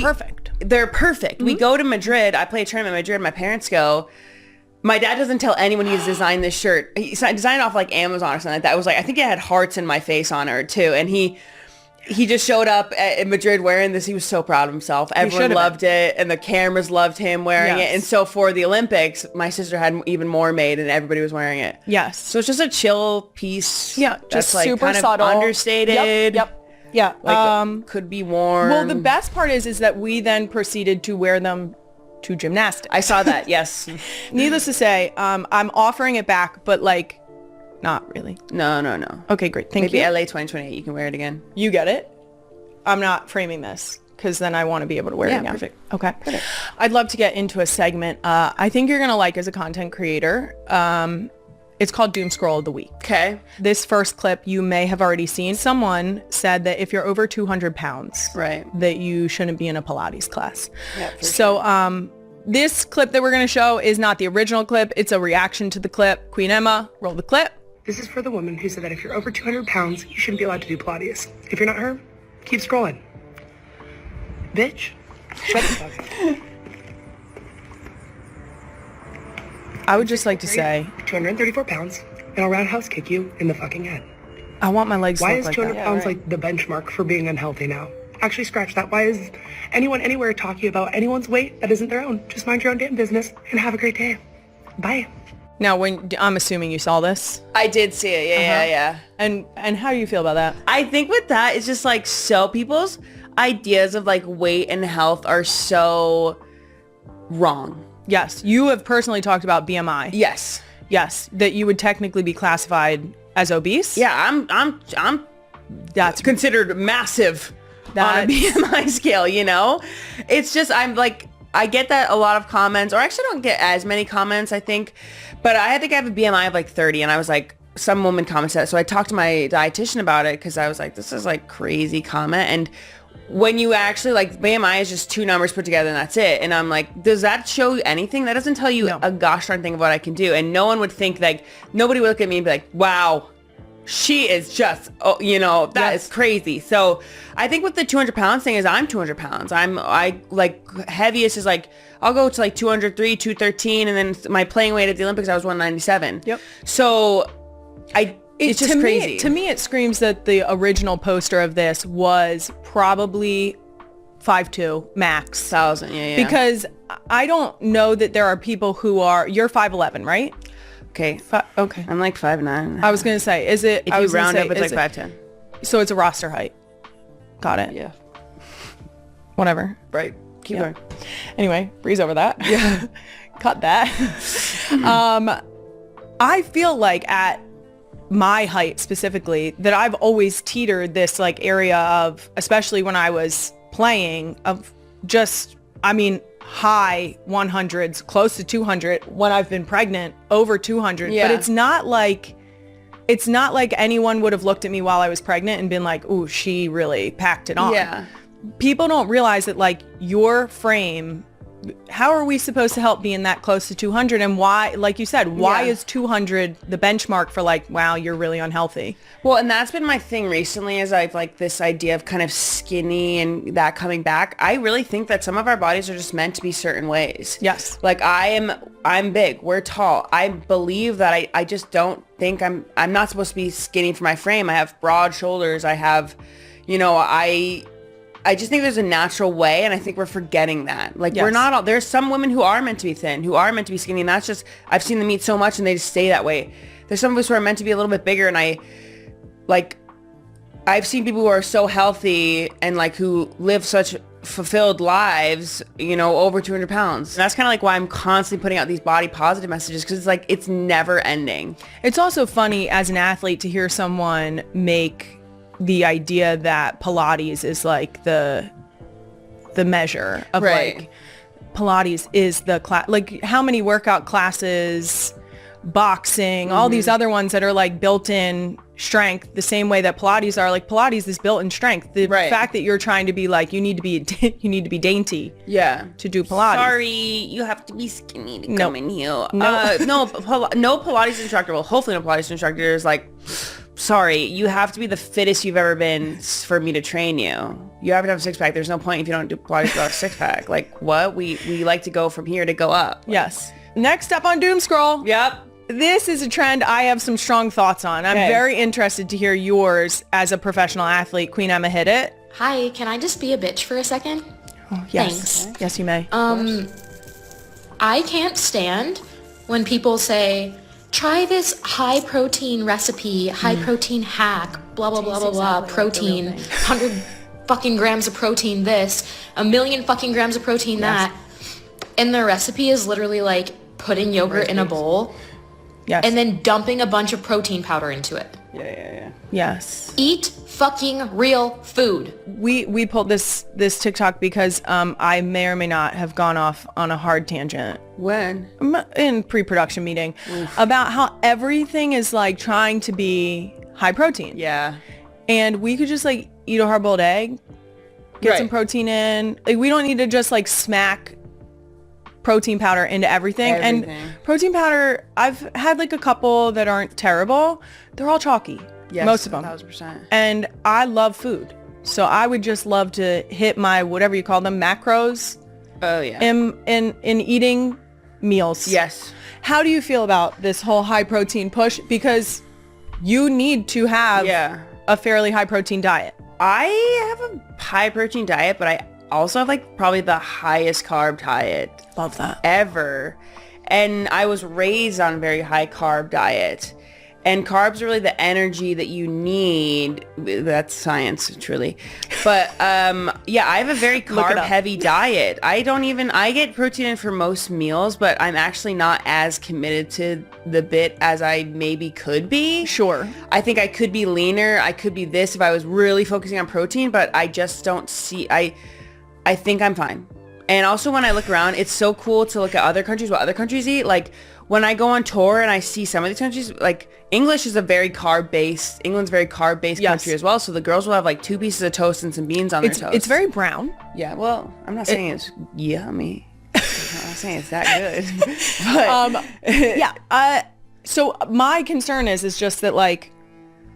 perfect. They're perfect. We go to Madrid. I play a tournament in Madrid. My parents go. My dad doesn't tell anyone he's designed this shirt. He designed it off like Amazon or something like that. It was like, I think it had hearts in my face on it too. And he just showed up in Madrid wearing this. He was so proud of himself. Everyone loved it. And the cameras loved him wearing it. And so for the Olympics, my sister had even more made and everybody was wearing it. Yes. So it's just a chill piece. Yeah. Just like super kind subtle. Of understated. Yep. Yeah. Like could be worn. Well, the best part is that we then proceeded to wear them to gymnastics. I saw that. Yes. Needless to say, I'm offering it back, but like, not really. No. Okay, great. Thank you. Maybe LA 2028. You can wear it again. You get it. I'm not framing this because then I want to be able to wear it again. Perfect. Okay. Perfect. I'd love to get into a segment I think you're going to like as a content creator. It's called Doom Scroll of the Week. Okay. This first clip you may have already seen. Someone said that if you're over 200 pounds, right, that you shouldn't be in a Pilates class. Yeah, so sure. This clip that we're going to show is not the original clip. It's a reaction to the clip. Queen Emma, roll the clip. This is for the woman who said that if you're over 200 pounds, you shouldn't be allowed to do Pilates. If you're not her, keep scrolling. Bitch, shut the fuck up. I would just like to say 234 pounds, and I'll roundhouse kick you in the fucking head. I want my legs to Why look is like 200 that. pounds like the benchmark for being unhealthy now? Actually, scratch that. Why is anyone anywhere talking about anyone's weight that isn't their own? Just mind your own damn business and have a great day. Bye. Now, I'm assuming you saw this. I did see it. Yeah. And how do you feel about that? I think with that, it's just like so people's ideas of like weight and health are so wrong. Yes. You have personally talked about BMI. Yes. Yes. That you would technically be classified as obese. Yeah. I'm that's considered massive on a BMI scale, you know? It's just, I'm like, I get that a lot of comments, or actually I don't get as many comments, I think, but I think I have a BMI of like 30 and I was like, some woman commented that. So I talked to my dietitian about it because I was like, this is like crazy comment. And when you actually like BMI is just two numbers put together and that's it. And I'm like, does that show you anything? That doesn't tell you a gosh darn thing of what I can do. And no one would think like, nobody would look at me and be like, wow, she is just, that is crazy. So I think with the 200 pounds thing is I'm 200 pounds. I like heaviest is like, I'll go to like 203, 213. And then my playing weight at the Olympics, I was 197. Yep. So it's just crazy. To me, it screams that the original poster of this was probably 5'2", max. 1,000, yeah. Because I don't know that there are people who are, you're 5'11", right? Okay. Okay. I'm like 5'9". I was going to say, is it? If you round up, it's like 5'10". So it's a roster height. Got it. Yeah. Whatever. Right. Keep going. Anyway, breeze over that. Yeah. Cut that. I feel like at my height specifically that I've always teetered this like area of, especially when I was playing, of just, high 100s, close to 200 when I've been pregnant, over 200. Yeah. But it's not like anyone would have looked at me while I was pregnant and been like, ooh, she really packed it on. Yeah. People don't realize that like your frame, how are we supposed to help being that close to 200? And why, like you said, why is 200 the benchmark for like, wow, you're really unhealthy? Well, and that's been my thing recently is I've like this idea of kind of skinny and that coming back. I really think that some of our bodies are just meant to be certain ways. Yes. Like I'm big, we're tall. I believe that I just don't think I'm not supposed to be skinny for my frame. I have broad shoulders. I have, I just think there's a natural way, and I think we're forgetting that. Like, we're not all, there's some women who are meant to be thin, who are meant to be skinny, and that's just, I've seen them eat so much, and they just stay that way. There's some of us who are meant to be a little bit bigger, and I've seen people who are so healthy, and, like, who live such fulfilled lives, over 200 pounds. And that's kind of, like, why I'm constantly putting out these body positive messages, because it's, like, it's never ending. It's also funny, as an athlete, to hear someone make the idea that Pilates is like the measure of like Pilates is the class, like how many workout classes, boxing, all these other ones that are like built-in strength, the same way that Pilates are. Like Pilates is built in strength. The fact that you're trying to be like, you need to be dainty to do Pilates. Sorry, you have to be skinny to come in here. No. No Pilates instructor, well, hopefully no Pilates instructor is like sorry, you have to be the fittest you've ever been for me to train you. You have to have a six-pack. There's no point if you don't do Pilates without a six-pack. Like, what? We like to go from here to go up. Yes. Next up on Doom Scroll. Yep. This is a trend I have some strong thoughts on. I'm very interested to hear yours as a professional athlete. Queen Emma, hit it. Hi, can I just be a bitch for a second? Oh, yes. Thanks. Yes, you may. I can't stand when people say, try this high protein recipe, high protein hack, blah, blah, blah, blah, blah, protein, 100 fucking grams of protein this, 1,000,000 fucking grams of protein that. And the recipe is literally like putting yogurt in a bowl and then dumping a bunch of protein powder into it. Yeah. Yes. Eat fucking real food. We pulled this TikTok because I may or may not have gone off on a hard tangent. When? In pre-production meeting about how everything is like trying to be high protein. Yeah. And we could just like eat a hard-boiled egg, get some protein in. Like we don't need to just like smack protein powder into everything. And protein powder, I've had like a couple that aren't terrible. They're all chalky. Yes, most of them. 1,000%. And I love food. So I would just love to hit my, whatever you call them, macros. Oh, yeah. In eating meals. Yes. How do you feel about this whole high protein push? Because you need to have a fairly high protein diet. I have a high protein diet, but I also have like probably the highest carb diet. Love that. Ever. And I was raised on a very high carb diet. And carbs are really the energy that you need. That's science, truly. But yeah, I have a very carb heavy diet. I get protein in for most meals, but I'm actually not as committed to the bit as I maybe could be. Sure. I think I could be leaner. I could be this if I was really focusing on protein, but I just don't see, I think I'm fine. And also when I look around, it's so cool to look at other countries, what other countries eat. Like when I go on tour and I see some of these countries, like England's very carb-based country as well. So the girls will have like 2 pieces of toast and some beans on their toast. It's very brown. Yeah, well, I'm not saying it's yummy. I'm not saying it's that good. But so my concern is just that like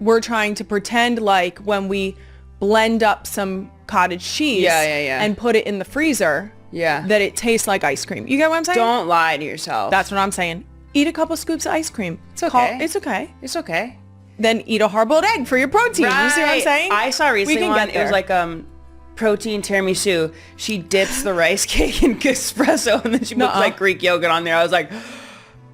we're trying to pretend like when we blend up some cottage cheese and put it in the freezer that it tastes like ice cream. You get what I'm saying? Don't lie to yourself. That's what I'm saying. Eat a couple scoops of ice cream. It's okay. It's okay. Then Then eat a hard-boiled egg for your protein. Right. You see what I'm saying? I saw recently one, it was like protein tiramisu. She dips the rice cake in espresso and then she puts like Greek yogurt on there. I was like,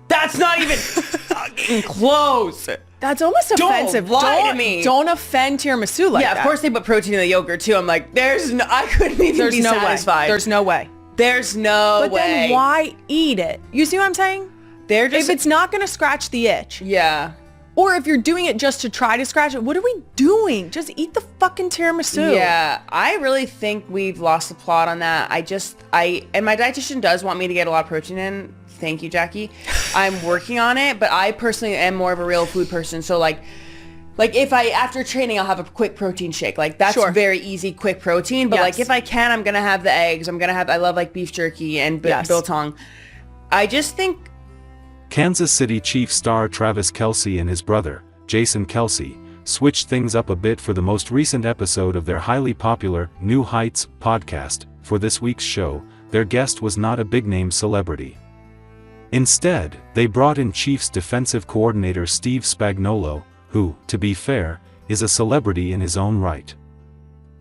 that's not even fucking close. That's almost offensive. Don't lie to me. Don't offend tiramisu like that. Yeah, of course they put protein in the yogurt too. I'm like, I couldn't even be satisfied. There's no way. There's no way. But then why eat it? You see what I'm saying? If it's not going to scratch the itch. Yeah. Or if you're doing it just to try to scratch it, what are we doing? Just eat the fucking tiramisu. Yeah, I really think we've lost the plot on that. And my dietitian does want me to get a lot of protein in. Thank you, Jackie. I'm working on it, but I personally am more of a real food person. So like if after training, I'll have a quick protein shake. Like that's very easy, quick protein. But like if I can, I'm going to have the eggs. I love like beef jerky and biltong. I just think Kansas City Chiefs star Travis Kelce and his brother, Jason Kelce, switched things up a bit for the most recent episode of their highly popular New Heights podcast. For this week's show, their guest was not a big-name celebrity. Instead, they brought in Chiefs defensive coordinator Steve Spagnuolo, who, to be fair, is a celebrity in his own right.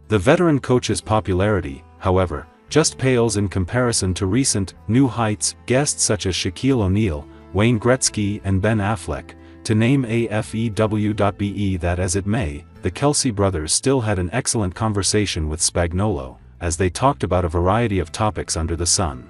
The veteran coach's popularity, however, just pales in comparison to recent New Heights guests such as Shaquille O'Neal, Wayne Gretzky and Ben Affleck, to name AFEW.be. That as it may, the Kelce brothers still had an excellent conversation with Spagnuolo, as they talked about a variety of topics under the sun.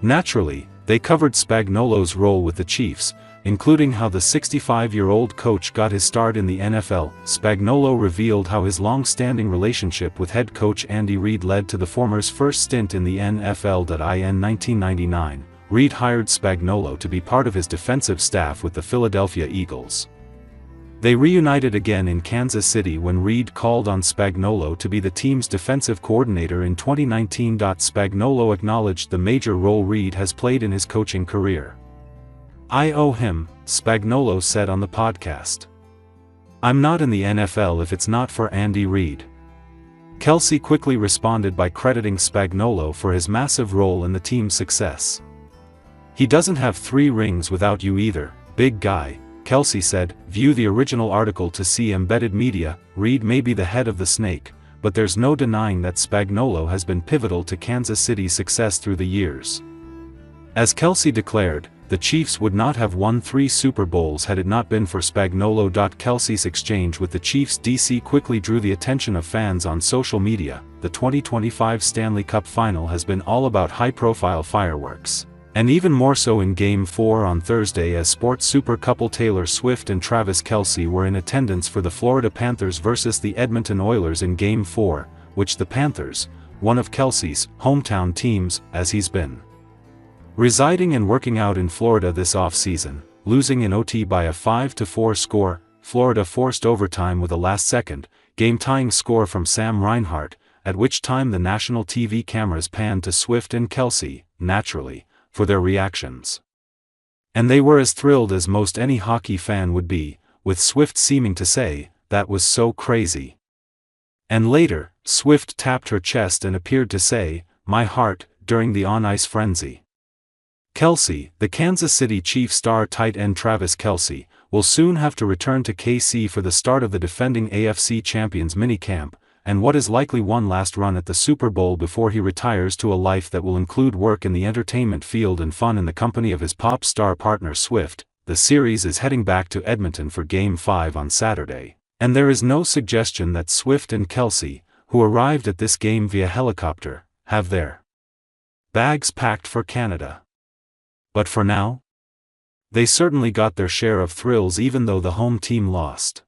Naturally, they covered Spagnuolo's role with the Chiefs, including how the 65-year-old coach got his start in the NFL. Spagnuolo revealed how his long-standing relationship with head coach Andy Reid led to the former's first stint in the NFL. In 1999, Reid hired Spagnuolo to be part of his defensive staff with the Philadelphia Eagles. They reunited again in Kansas City when Reid called on Spagnuolo to be the team's defensive coordinator in 2019. Spagnuolo acknowledged the major role Reid has played in his coaching career. "I owe him," Spagnuolo said on the podcast. I'm not in the NFL if it's not for Andy Reid. Kelce quickly responded by crediting Spagnuolo for his massive role in the team's success. He doesn't have 3 rings without you either, big guy, Kelce said. View the original article to see embedded media. Reid may be the head of the snake, but there's no denying that Spagnuolo has been pivotal to Kansas City's success through the years. As Kelce declared, the Chiefs would not have won 3 Super Bowls had it not been for Spagnuolo. Kelce's exchange with the Chiefs DC quickly drew the attention of fans on social media. The 2025 Stanley Cup Final has been all about high-profile fireworks, and even more so in Game 4 on Thursday, as sports super couple Taylor Swift and Travis Kelce were in attendance for the Florida Panthers versus the Edmonton Oilers in Game 4, which the Panthers, one of Kelce's hometown teams, as he's been residing and working out in Florida this off-season, losing in OT by a 5-4 score. Florida forced overtime with a last-second, game-tying score from Sam Reinhart, at which time the national TV cameras panned to Swift and Kelce, naturally, for their reactions. And they were as thrilled as most any hockey fan would be, with Swift seeming to say, "That was so crazy." And later, Swift tapped her chest and appeared to say, "My heart," during the on-ice frenzy. Kelce, the Kansas City Chiefs star tight end Travis Kelce, will soon have to return to KC for the start of the defending AFC champions minicamp, and what is likely one last run at the Super Bowl before he retires to a life that will include work in the entertainment field and fun in the company of his pop star partner Swift. The series is heading back to Edmonton for Game 5 on Saturday, and there is no suggestion that Swift and Kelce, who arrived at this game via helicopter, have their bags packed for Canada. But for now, they certainly got their share of thrills even though the home team lost.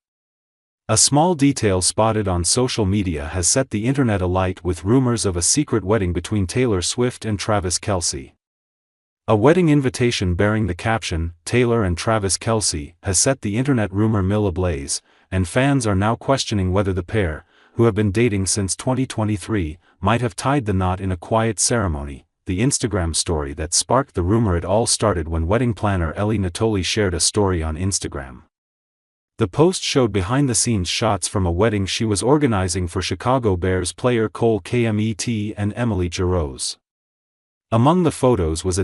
A small detail spotted on social media has set the internet alight with rumors of a secret wedding between Taylor Swift and Travis Kelce. A wedding invitation bearing the caption, "Taylor and Travis Kelce," has set the internet rumor mill ablaze, and fans are now questioning whether the pair, who have been dating since 2023, might have tied the knot in a quiet ceremony. The Instagram story that sparked the rumor it all started when wedding planner Ellie Natoli shared a story on Instagram. The post showed behind-the-scenes shots from a wedding she was organizing for Chicago Bears player Cole Kmet and Emily Jarose. Among the photos was a